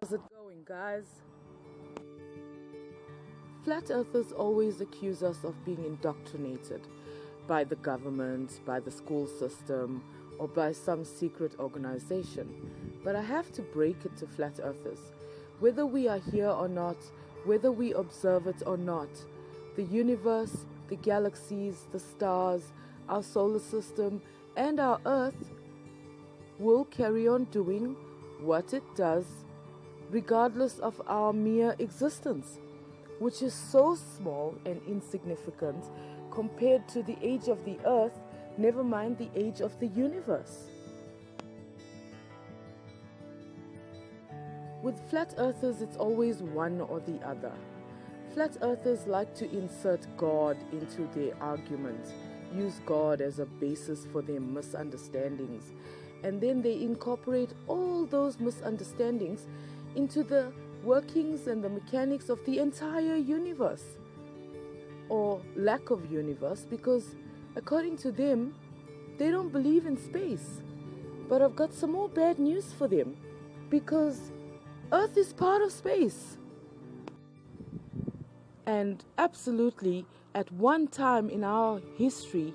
How's it going, guys? Flat earthers always accuse us of being indoctrinated by the government, by the school system, or by some secret organization. But I have to break it to flat earthers. Whether we are here or not, whether we observe it or not, the universe, the galaxies, the stars, our solar system, and our earth will carry on doing what it does regardless of our mere existence, which is so small and insignificant compared to the age of the earth, never mind the age of the universe. With flat earthers, it's always one or the other. Flat earthers like to insert God into their arguments, use God as a basis for their misunderstandings, and then they incorporate all those misunderstandings into the workings and the mechanics of the entire universe, or lack of universe, because according to them, they don't believe in space. But I've got some more bad news for them, because Earth is part of space. And absolutely, at one time in our history,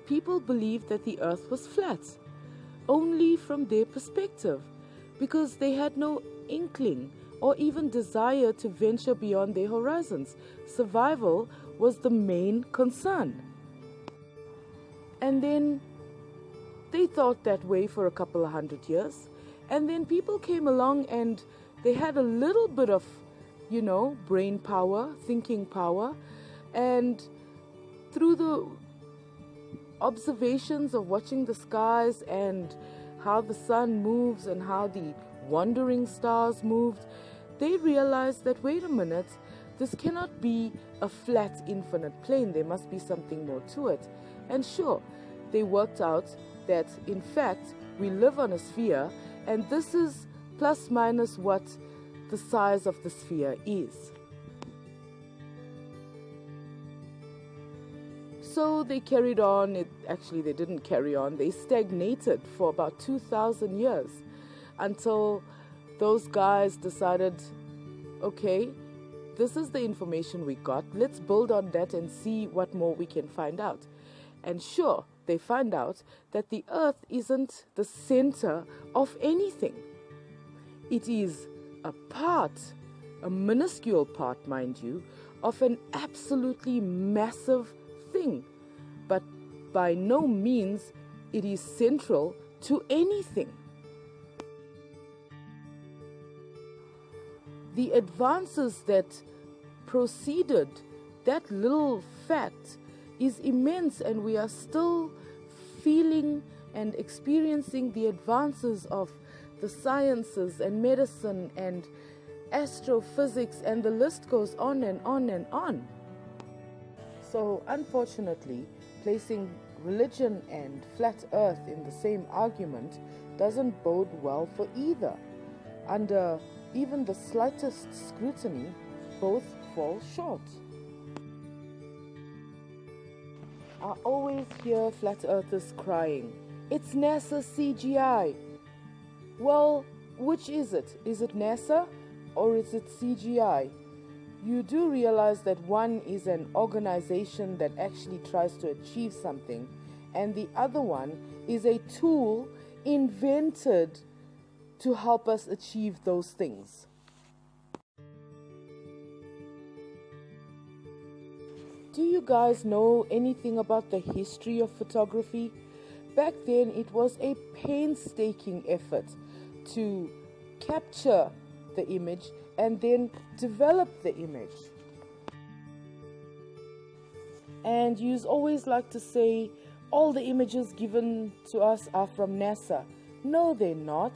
people believed that the Earth was flat, only from their perspective, because they had no inkling or even desire to venture beyond their horizons. Survival was the main concern. And then they thought that way for a couple of 100 years. And then people came along and they had a little bit of, brain power, thinking power. And through the observations of watching the skies and how the sun moves and how the wandering stars moved, they realized that, wait a minute, this cannot be a flat infinite plane. There must be something more to it. And sure, they worked out that in fact we live on a sphere, and this is plus minus what the size of the sphere is. So they carried on. They didn't carry on. They stagnated for about 2,000 years until those guys decided, okay, this is the information we got. Let's build on that and see what more we can find out. And sure, they find out that the Earth isn't the center of anything. It is a part, a minuscule part, mind you, of an absolutely massive thing. But by no means it is central to anything. The advances that preceded that little fact is immense, and we are still feeling and experiencing the advances of the sciences and medicine and astrophysics, and the list goes on and on and on. So unfortunately, placing religion and flat earth in the same argument doesn't bode well for either. Under even the slightest scrutiny, both fall short. I always hear flat earthers crying, "It's NASA CGI." Well, which is it? Is it NASA or is it CGI? You do realize that one is an organization that actually tries to achieve something, and the other one is a tool invented to help us achieve those things. Do you guys know anything about the history of photography? Back then, it was a painstaking effort to capture the image and then develop the image. And you always like to say, all the images given to us are from NASA. No, they're not.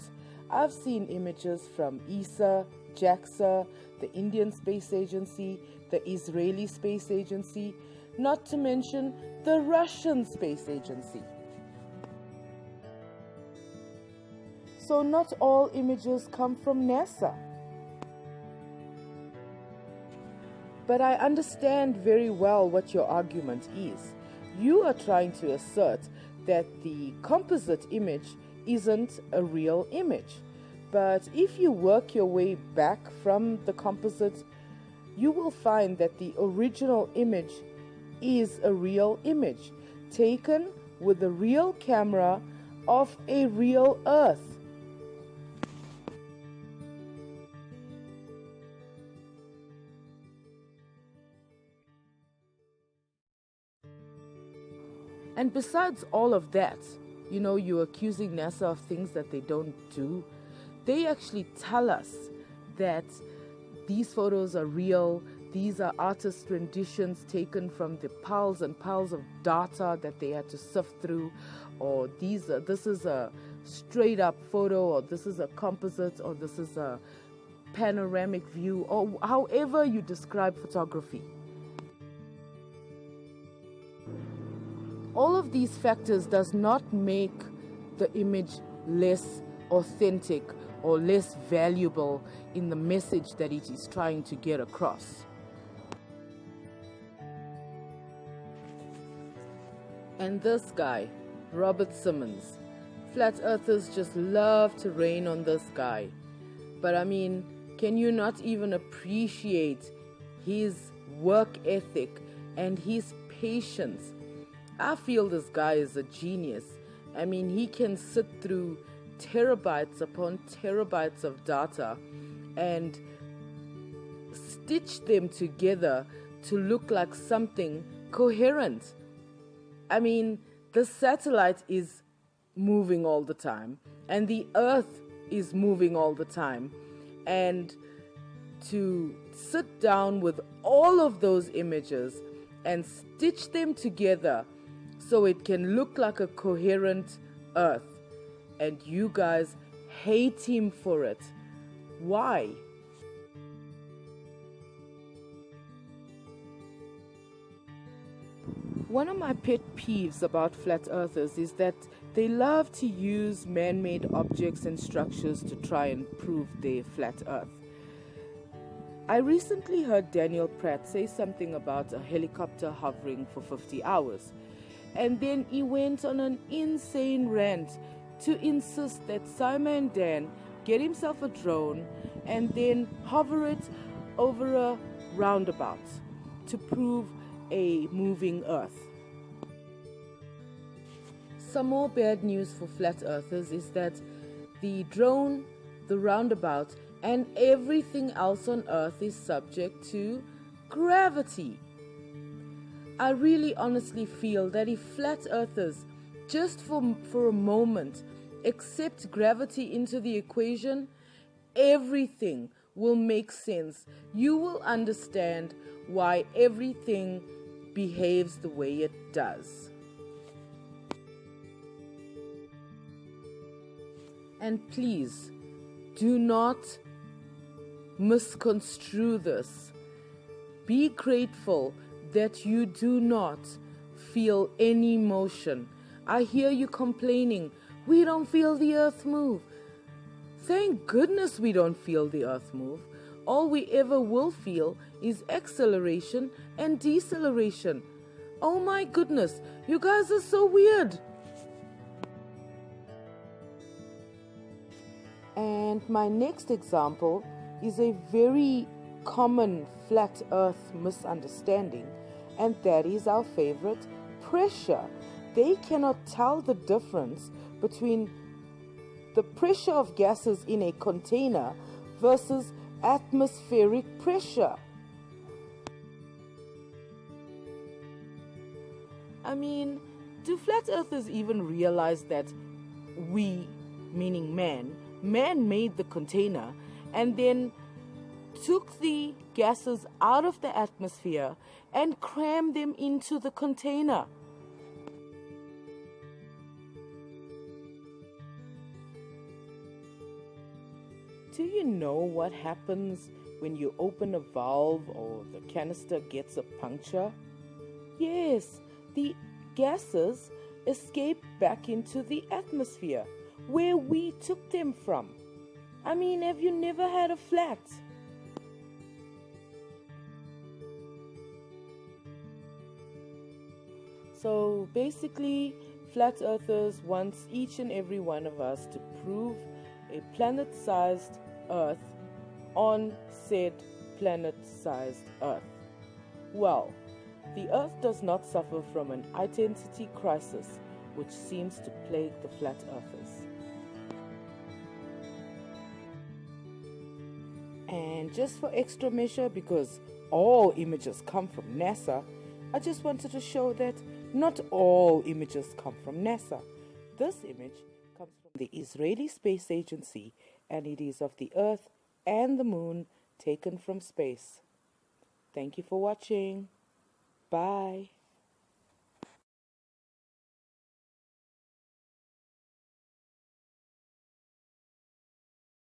I've seen images from ESA, JAXA, the Indian Space Agency, the Israeli Space Agency, not to mention the Russian Space Agency. So not all images come from NASA. But I understand very well what your argument is. You are trying to assert that the composite image isn't a real image. But if you work your way back from the composite, you will find that the original image is a real image taken with a real camera of a real Earth. And besides all of that, you're accusing NASA of things that they don't do. They actually tell us that these photos are real. These are artist renditions taken from the piles and piles of data that they had to sift through, or this is a straight up photo, or this is a composite, or this is a panoramic view, or however you describe photography. All of these factors does not make the image less authentic or less valuable in the message that it is trying to get across. And this guy, Robert Simmons, flat earthers just love to rain on this guy. But I mean, can you not even appreciate his work ethic and his patience? I feel this guy is a genius. I mean, he can sit through terabytes upon terabytes of data and stitch them together to look like something coherent. I mean, the satellite is moving all the time, and the Earth is moving all the time. And to sit down with all of those images and stitch them together so it can look like a coherent Earth, and you guys hate him for it. Why? One of my pet peeves about flat earthers is that they love to use man-made objects and structures to try and prove their flat Earth. I recently heard Daniel Pratt say something about a helicopter hovering for 50 hours. And then he went on an insane rant to insist that Simon and Dan get himself a drone and then hover it over a roundabout to prove a moving Earth. Some more bad news for flat earthers is that the drone, the roundabout, and everything else on Earth is subject to gravity. I really honestly feel that if flat earthers, just for a moment, accept gravity into the equation, everything will make sense. You will understand why everything behaves the way it does. And please, do not misconstrue this. Be grateful that you do not feel any motion. I hear you complaining, we don't feel the earth move. Thank goodness we don't feel the earth move. All we ever will feel is acceleration and deceleration. Oh my goodness, you guys are so weird. And my next example is a very common flat earth misunderstanding, and that is our favorite, pressure. They cannot tell the difference between the pressure of gases in a container versus atmospheric pressure. I mean, do flat earthers even realize that we, meaning man made the container and then took the gases out of the atmosphere and crammed them into the container? Do you know what happens when you open a valve or the canister gets a puncture? Yes, the gases escape back into the atmosphere where we took them from. I mean, have you never had a flat? So basically, flat earthers want each and every one of us to prove a planet-sized Earth on said planet-sized Earth. Well, the Earth does not suffer from an identity crisis which seems to plague the flat earthers. And just for extra measure, because all images come from NASA, I just wanted to show that not all images come from NASA. This image comes from the Israeli Space Agency, and it is of the Earth and the Moon taken from space. Thank you for watching. Bye.